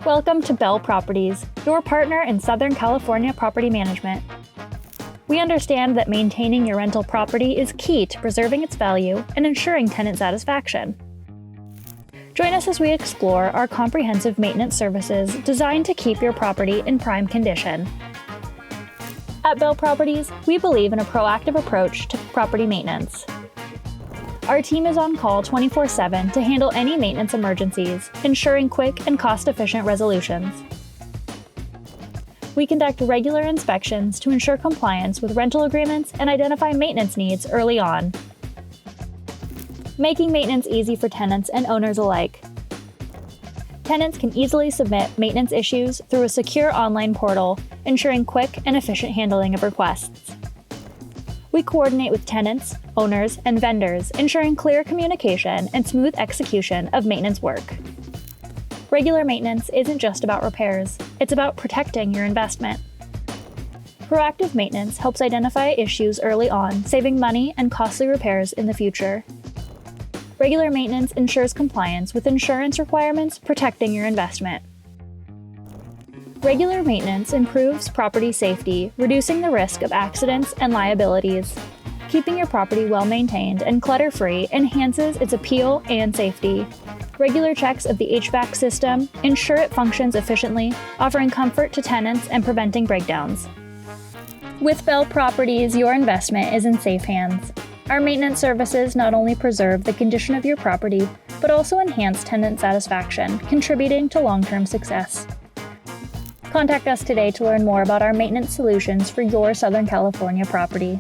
Welcome to Bell Properties, your partner in Southern California property management. We understand that maintaining your rental property is key to preserving its value and ensuring tenant satisfaction. Join us as we explore our comprehensive maintenance services designed to keep your property in prime condition. At Bell Properties, we believe in a proactive approach to property maintenance. Our team is on call 24/7 to handle any maintenance emergencies, ensuring quick and cost-efficient resolutions. We conduct regular inspections to ensure compliance with rental agreements and identify maintenance needs early on, making maintenance easy for tenants and owners alike. Tenants can easily submit maintenance issues through a secure online portal, ensuring quick and efficient handling of requests. We coordinate with tenants, owners, and vendors, ensuring clear communication and smooth execution of maintenance work. Regular maintenance isn't just about repairs, it's about protecting your investment. Proactive maintenance helps identify issues early on, saving money and costly repairs in the future. Regular maintenance ensures compliance with insurance requirements, protecting your investment. Regular maintenance improves property safety, reducing the risk of accidents and liabilities. Keeping your property well-maintained and clutter-free enhances its appeal and safety. Regular checks of the HVAC system ensure it functions efficiently, offering comfort to tenants and preventing breakdowns. With Bell Properties, your investment is in safe hands. Our maintenance services not only preserve the condition of your property, but also enhance tenant satisfaction, contributing to long-term success. Contact us today to learn more about our maintenance solutions for your Southern California property.